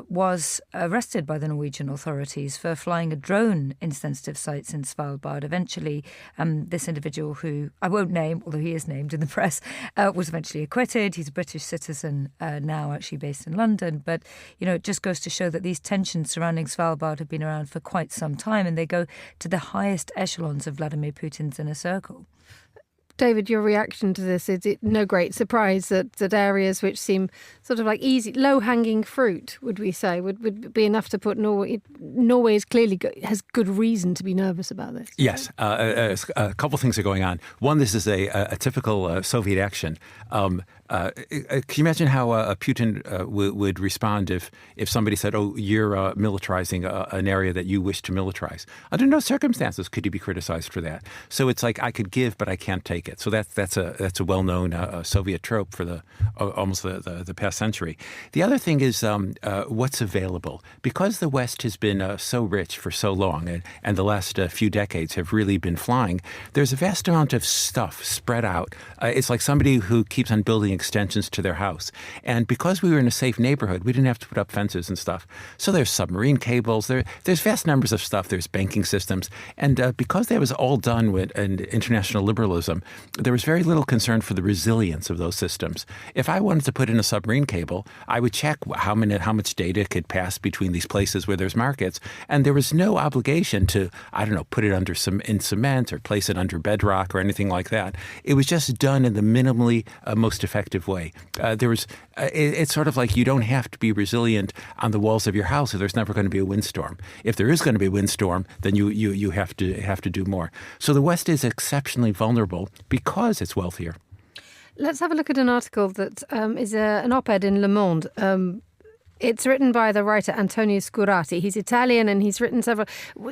was arrested by the Norwegian authorities for flying a drone in sensitive sites in Svalbard. Eventually, this individual, who I won't name, although he is named in the press, was eventually acquitted. He's a British citizen now actually based in London. But, it just goes to show that these tensions surrounding Svalbard have been around for quite some time, and they go to the highest echelons of Vladimir Putin's inner circle. David, your reaction to this, is it no great surprise that areas which seem sort of like easy, low-hanging fruit, would we say, would be enough to put Norway is clearly has good reason to be nervous about this? Yes, a couple things are going on. One, this is a typical Soviet action. Can you imagine how Putin would respond if somebody said, "Oh, you're militarizing an area that you wish to militarize"? Under no circumstances could you be criticized for that. So it's like, I could give, but I can't take it. So that's a well-known Soviet trope for almost the past century. The other thing is what's available. Because the West has been so rich for so long, and the last few decades have really been flying, there's a vast amount of stuff spread out. It's like somebody who keeps on building extensions to their house. And because we were in a safe neighborhood, we didn't have to put up fences and stuff. So there's submarine cables, there's vast numbers of stuff, there's banking systems. And because that was all done with international liberalism, there was very little concern for the resilience of those systems. If I wanted to put in a submarine cable, I would check how much data could pass between these places where there's markets. And there was no obligation to, put it in cement or place it under bedrock or anything like that. It was just done in the minimally most effective way. It's sort of like you don't have to be resilient on the walls of your house if there's never going to be a windstorm. If there is going to be a windstorm, then you have to do more. So the West is exceptionally vulnerable because it's wealthier. Let's have a look at an article that is an op-ed in Le Monde. It's written by the writer Antonio Scurati. He's Italian, and he's written several.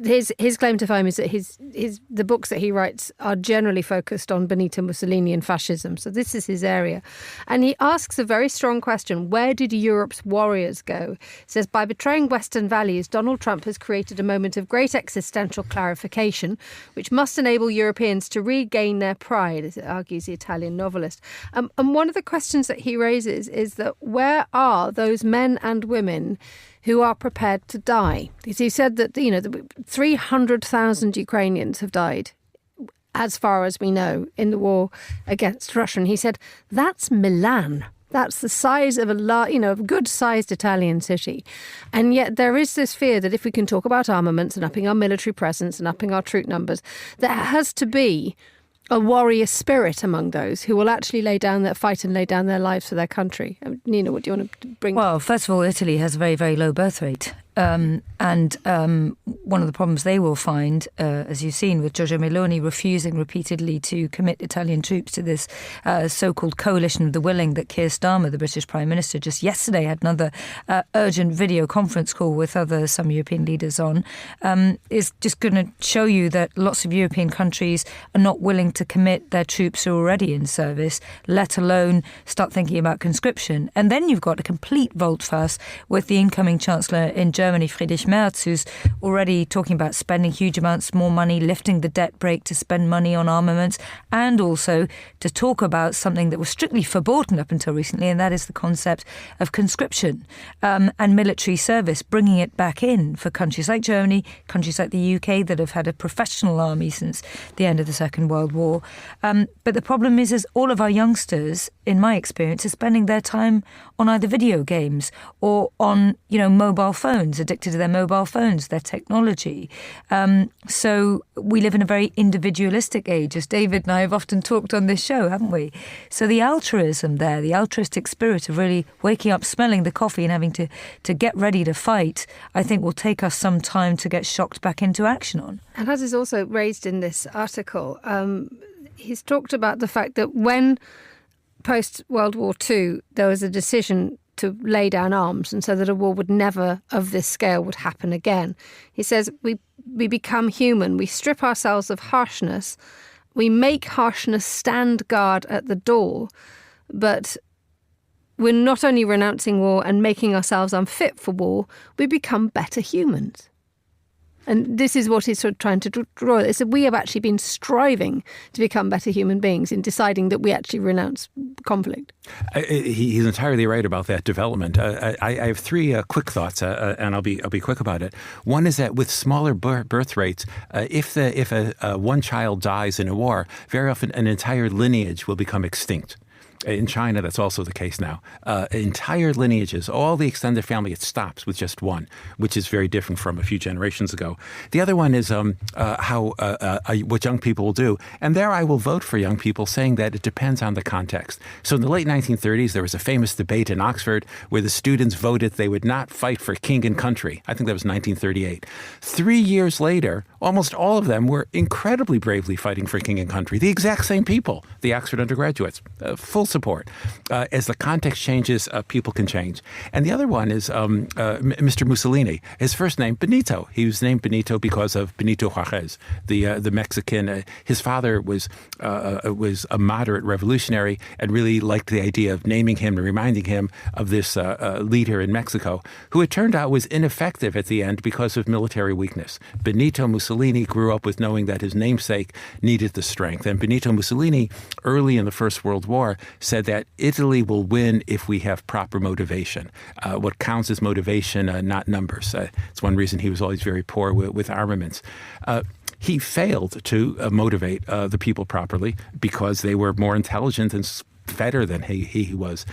His claim to fame is that the books that he writes are generally focused on Benito Mussolini and fascism. So this is his area, and he asks a very strong question: where did Europe's warriors go? He says, by betraying Western values, Donald Trump has created a moment of great existential clarification, which must enable Europeans to regain their pride, as it argues the Italian novelist. And one of the questions that he raises is that where are those men and women who are prepared to die? He said that 300,000 Ukrainians have died, as far as we know, in the war against Russia. And he said that's Milan. That's the size of a good-sized Italian city. And yet there is this fear that if we can talk about armaments and upping our military presence and upping our troop numbers, there has to be a warrior spirit among those who will actually lay down their lives for their country. Nina, what do you want to bring? Well, first of all, Italy has a very, very low birth rate. And one of the problems they will find, as you've seen with Giorgia Meloni refusing repeatedly to commit Italian troops to this so-called coalition of the willing that Keir Starmer, the British Prime Minister, just yesterday had another urgent video conference call with some European leaders on, is just going to show you that lots of European countries are not willing to commit their troops who are already in service, let alone start thinking about conscription. And then you've got a complete volte-face with the incoming Chancellor in Germany, Friedrich Merz, who's already talking about spending huge amounts more money, lifting the debt brake to spend money on armaments, and also to talk about something that was strictly verboten up until recently, and that is the concept of conscription and military service, bringing it back in for countries like Germany, countries like the UK that have had a professional army since the end of the Second World War. But the problem is all of our youngsters, in my experience, are spending their time on either video games or on, mobile phones, addicted to their mobile phones, their technology. So we live in a very individualistic age, as David and I have often talked on this show, haven't we? So the altruism there, the altruistic spirit of really waking up, smelling the coffee and having to get ready to fight, I think will take us some time to get shocked back into action on. And as is also raised in this article, he's talked about the fact that when post-World War II, there was a decision to lay down arms and so that a war would never of this scale would happen again. He says we become human. We strip ourselves of harshness. We make harshness stand guard at the door. But we're not only renouncing war and making ourselves unfit for war, we become better humans. And this is what he's sort of trying to draw. It's that we have actually been striving to become better human beings in deciding that we actually renounce conflict. He's entirely right about that development. I have three quick thoughts, and I'll be quick about it. One is that with smaller birth rates, if one child dies in a war, very often an entire lineage will become extinct. In China, that's also the case now. Entire lineages, all the extended family, it stops with just one, which is very different from a few generations ago. The other one is what young people will do. And there I will vote for young people, saying that it depends on the context. So in the late 1930s, there was a famous debate in Oxford where the students voted they would not fight for king and country. I think that was 1938. 3 years later, almost all of them were incredibly bravely fighting for king and country. The exact same people, the Oxford undergraduates, full support. As the context changes, people can change. And the other one is Mr. Mussolini. His first name, Benito. He was named Benito because of Benito Juarez, the Mexican. His father was a moderate revolutionary and really liked the idea of naming him and reminding him of this leader in Mexico, who it turned out was ineffective at the end because of military weakness. Benito Mussolini grew up with knowing that his namesake needed the strength. And Benito Mussolini, early in the First World War, said that Italy will win if we have proper motivation. What counts is motivation, not numbers. It's one reason he was always very poor with armaments. He failed to motivate the people properly because they were more intelligent and better than he was.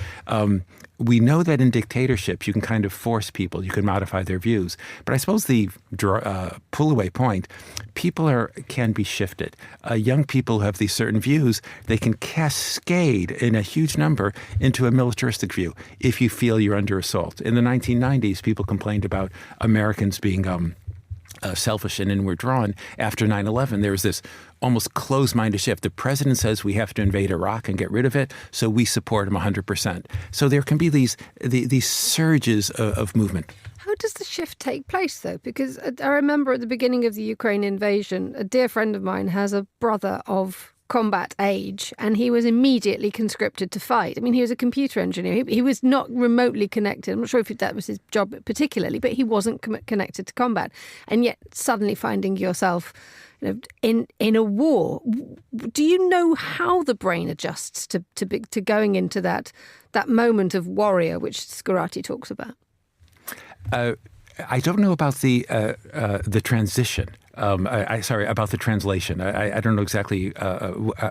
We know that in dictatorships, you can kind of force people, you can modify their views. But I suppose the pull-away point, people can be shifted. Young people who have these certain views, they can cascade in a huge number into a militaristic view if you feel you're under assault. In the 1990s, people complained about Americans being selfish and inward drawn. After 9/11, there was this almost closed-minded shift. The president says we have to invade Iraq and get rid of it, so we support him 100%. So there can be these surges of movement. How does the shift take place, though? Because I remember at the beginning of the Ukraine invasion, a dear friend of mine has a brother of combat age, and he was immediately conscripted to fight. I mean, he was a computer engineer. He was not remotely connected. I'm not sure if that was his job particularly, but he wasn't connected to combat. And yet suddenly finding yourself in a war. Do you know how the brain adjusts to going into that moment of warrior, which Scarlatti talks about? I don't know about the transition. About the translation. I don't know exactly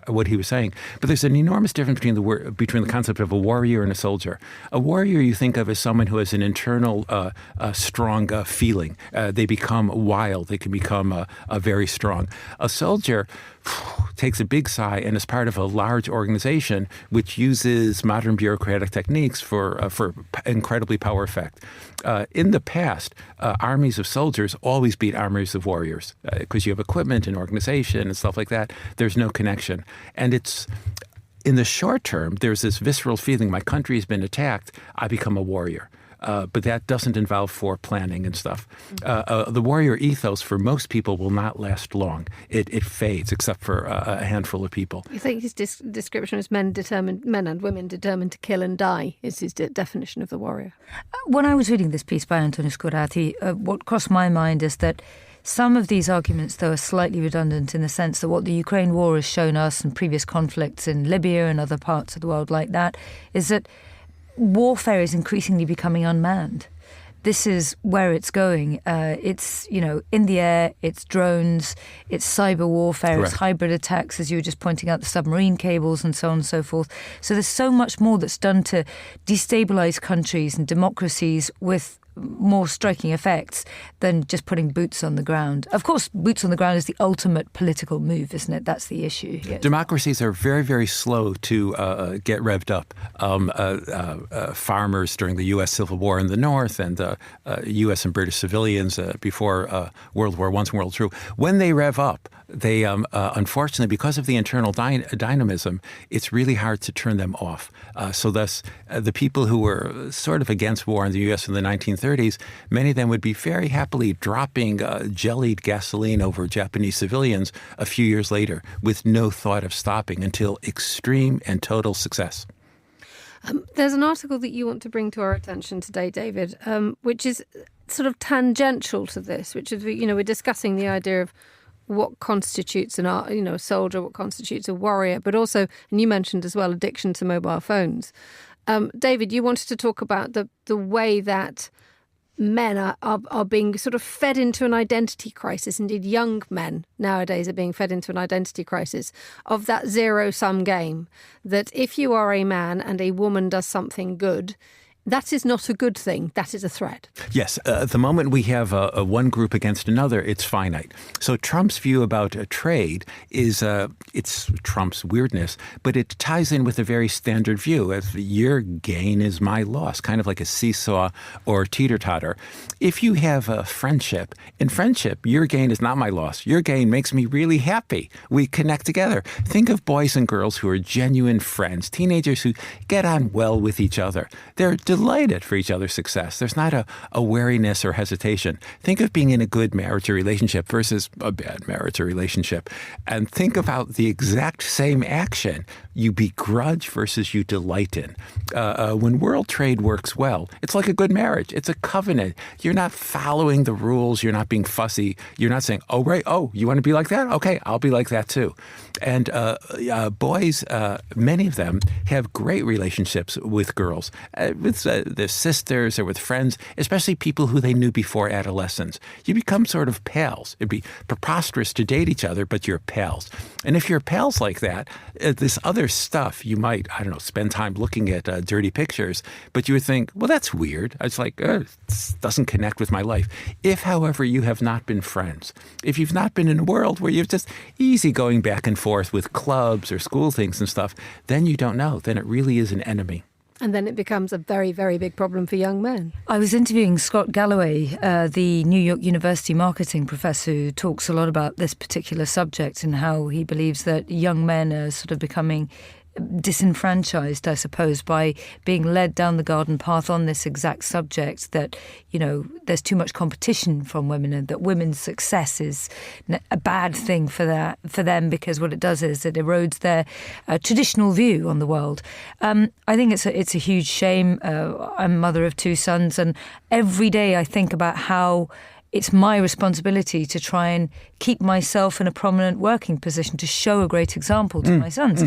what he was saying, but there's an enormous difference between the concept of a warrior and a soldier. A warrior you think of as someone who has an internal strong feeling. They become wild. They can become very strong. A soldier, takes a big sigh and is part of a large organization which uses modern bureaucratic techniques for incredibly power effect. In the past, armies of soldiers always beat armies of warriors because you have equipment and organization and stuff like that. There's no connection. And it's in the short term, there's this visceral feeling, my country has been attacked, I become a warrior. But that doesn't involve foreplanning and stuff. The warrior ethos for most people will not last long. It fades, except for a handful of people. You think his description is men and women determined to kill and die is his definition of the warrior? When I was reading this piece by Antonis Corati, what crossed my mind is that some of these arguments, though, are slightly redundant in the sense that what the Ukraine war has shown us and previous conflicts in Libya and other parts of the world like that is that warfare is increasingly becoming unmanned. This is where it's going. It's, in the air, it's drones, it's cyber warfare, Correct. It's hybrid attacks, as you were just pointing out, the submarine cables and so on and so forth. So there's so much more that's done to destabilise countries and democracies with more striking effects than just putting boots on the ground. Of course, boots on the ground is the ultimate political move, isn't it? That's the issue. Yes. Democracies are very, very slow to get revved up. Farmers during the U.S. Civil War in the North and U.S. and British civilians before World War I and World War II, when they rev up, they unfortunately, because of the internal dynamism, it's really hard to turn them off. So thus, the people who were sort of against war in the U.S. in the 1930s, many of them would be very happily dropping jellied gasoline over Japanese civilians a few years later with no thought of stopping until extreme and total success. There's an article that you want to bring to our attention today, David, which is sort of tangential to this, which is, we're discussing the idea of what constitutes a soldier, what constitutes a warrior, but also, and you mentioned as well, addiction to mobile phones. David, you wanted to talk about the way that men are being sort of fed into an identity crisis. Indeed, young men nowadays are being fed into an identity crisis of that zero-sum game, that if you are a man and a woman does something good, that is not a good thing. That is a threat. Yes. The moment we have one group against another, it's finite. So Trump's view about trade is it's Trump's weirdness, but it ties in with a very standard view of your gain is my loss, kind of like a seesaw or teeter-totter. If you have a friendship, in friendship, your gain is not my loss. Your gain makes me really happy. We connect together. Think of boys and girls who are genuine friends, teenagers who get on well with each other. They're delighted for each other's success. There's not a wariness or hesitation. Think of being in a good marriage or relationship versus a bad marriage or relationship. And think about the exact same action you begrudge versus you delight in. When world trade works well, it's like a good marriage. It's a covenant. You're not following the rules. You're not being fussy. You're not saying, oh, right, oh, you want to be like that? Okay, I'll be like that too. And boys, many of them have great relationships with girls, with their sisters or with friends, especially people who they knew before adolescence. You become sort of pals. It'd be preposterous to date each other, but you're pals. And if you're pals like that, this other stuff, you might, spend time looking at dirty pictures, but you would think, well, that's weird. It's like, it doesn't connect with my life. If, however, you have not been friends, if you've not been in a world where you're just easy going back and forth with clubs or school things and stuff, then you don't know. Then it really is an enemy. And then it becomes a very, very big problem for young men. I was interviewing Scott Galloway, the New York University marketing professor, who talks a lot about this particular subject and how he believes that young men are sort of becoming disenfranchised, I suppose, by being led down the garden path on this exact subject, that, there's too much competition from women and that women's success is a bad thing for them, because what it does is it erodes their traditional view on the world. I think it's a huge shame. I'm a mother of two sons, and every day I think about how it's my responsibility to try and keep myself in a prominent working position, to show a great example to my sons.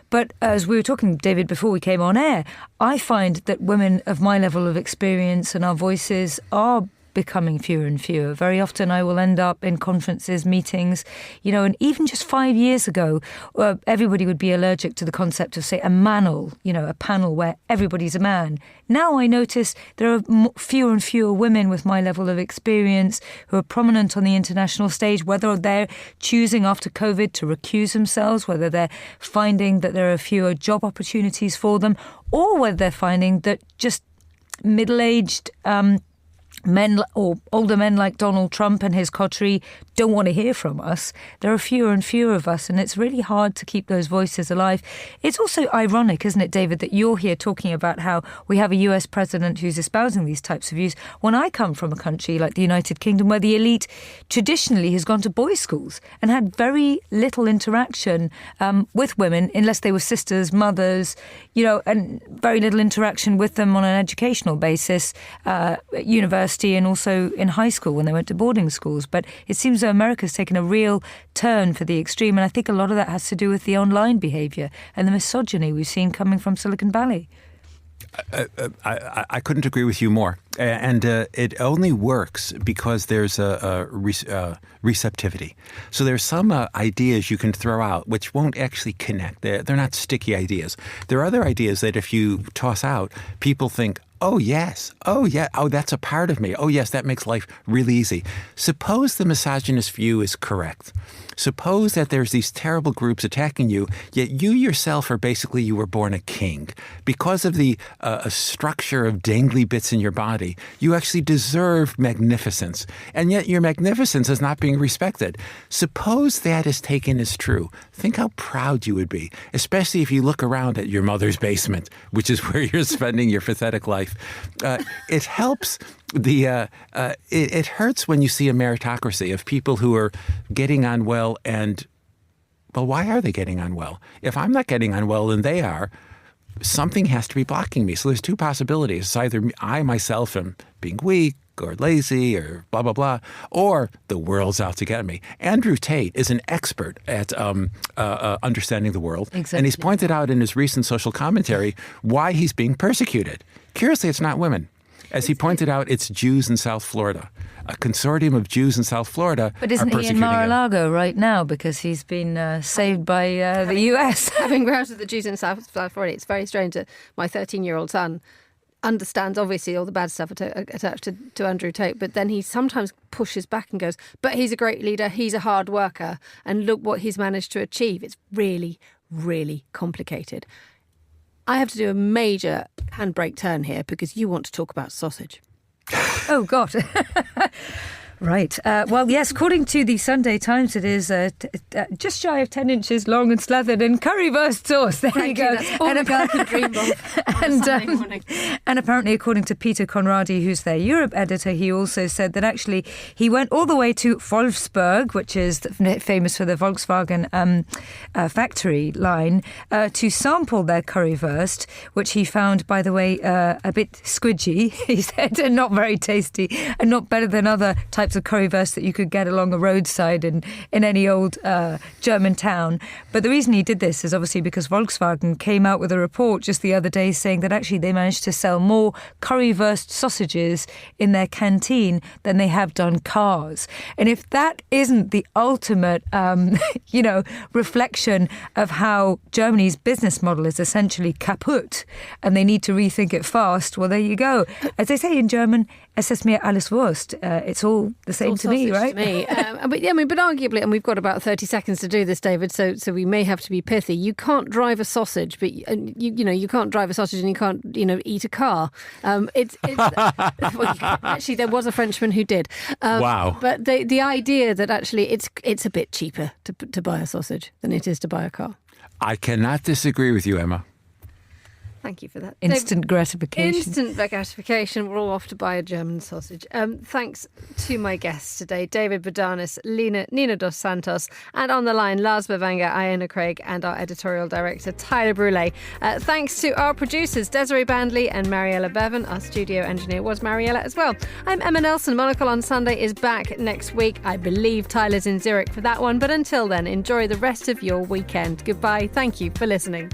But as we were talking, David, before we came on air, I find that women of my level of experience and our voices are becoming fewer and fewer. Very often I will end up in conferences, meetings, and even just 5 years ago, everybody would be allergic to the concept of, say, a manel, a panel where everybody's a man. Now I notice there are fewer and fewer women with my level of experience who are prominent on the international stage, whether they're choosing after COVID to recuse themselves, whether they're finding that there are fewer job opportunities for them, or whether they're finding that just middle-aged men or older men like Donald Trump and his coterie don't want to hear from us. There are fewer and fewer of us, and it's really hard to keep those voices alive. It's also ironic, isn't it, David, that you're here talking about how we have a US president who's espousing these types of views when I come from a country like the United Kingdom where the elite traditionally has gone to boys' schools and had very little interaction with women unless they were sisters, mothers, and very little interaction with them on an educational basis, university and also in high school when they went to boarding schools. But it seems that America's taken a real turn for the extreme, and I think a lot of that has to do with the online behaviour and the misogyny we've seen coming from Silicon Valley. I couldn't agree with you more. And it only works because there's a receptivity. So there's some ideas you can throw out which won't actually connect. They're not sticky ideas. There are other ideas that if you toss out, people think, oh, yes. Oh, yeah. Oh, that's a part of me. Oh, yes, that makes life really easy. Suppose the misogynist view is correct. Suppose that there's these terrible groups attacking you, yet you yourself are basically, you were born a king. Because of the structure of dangly bits in your body, you actually deserve magnificence. And yet your magnificence is not being respected. Suppose that is taken as true. Think how proud you would be, especially if you look around at your mother's basement, which is where you're spending your pathetic life. It helps. It hurts when you see a meritocracy of people who are getting on well and, well, why are they getting on well? If I'm not getting on well and they are, something has to be blocking me. So there's two possibilities. It's either I myself am being weak or lazy or blah, blah, blah, or the world's out to get me. Andrew Tate is an expert at understanding the world. Exactly. And he's pointed out in his recent social commentary why he's being persecuted. Curiously, it's not women. As he pointed out, it's Jews in South Florida. A consortium of Jews in South Florida But isn't he in Mar-a-Lago right now because he's been saved by the US? Having ground with the Jews in South Florida, it's very strange that my 13-year-old son understands, obviously, all the bad stuff attached to Andrew Tate, but then he sometimes pushes back and goes, but he's a great leader, he's a hard worker, and look what he's managed to achieve. It's really, really complicated. I have to do a major handbrake turn here because you want to talk about sausage. Oh, God. Right. Well, yes, according to the Sunday Times, it is just shy of 10 inches long and slathered in currywurst sauce. There you go. That's all the girl can dream of. And apparently, according to Peter Conradi, who's their Europe editor, he also said that actually he went all the way to Wolfsburg, which is famous for the Volkswagen factory line, to sample their currywurst, which he found, by the way, a bit squidgy, he said, and not very tasty, and not better than other types of currywurst that you could get along a roadside in any old German town. But the reason he did this is obviously because Volkswagen came out with a report just the other day saying that actually they managed to sell more currywurst sausages in their canteen than they have done cars. And if that isn't the ultimate, reflection of how Germany's business model is essentially kaputt and they need to rethink it fast, well, there you go. As they say in German, es ist mir alles Wurst. It's all the same to me, right? To me. But arguably, and we've got about 30 seconds to do this, David, so we may have to be pithy. You can't drive a sausage, but you can't drive a sausage and you can't eat a car. Actually, there was a Frenchman who did. Wow! But the idea that actually it's a bit cheaper to buy a sausage than it is to buy a car. I cannot disagree with you, Emma. Thank you for that. Instant gratification. Instant gratification. We're all off to buy a German sausage. Thanks to my guests today, David Bodanis, Nina dos Santos, and on the line, Lars Bevanger, Iona Craig, and our editorial director, Tyler Brûlé. Thanks to our producers, Desiree Bandley and Mariella Bevan. Our studio engineer was Mariella as well. I'm Emma Nelson. Monocle on Sunday is back next week. I believe Tyler's in Zurich for that one. But until then, enjoy the rest of your weekend. Goodbye. Thank you for listening.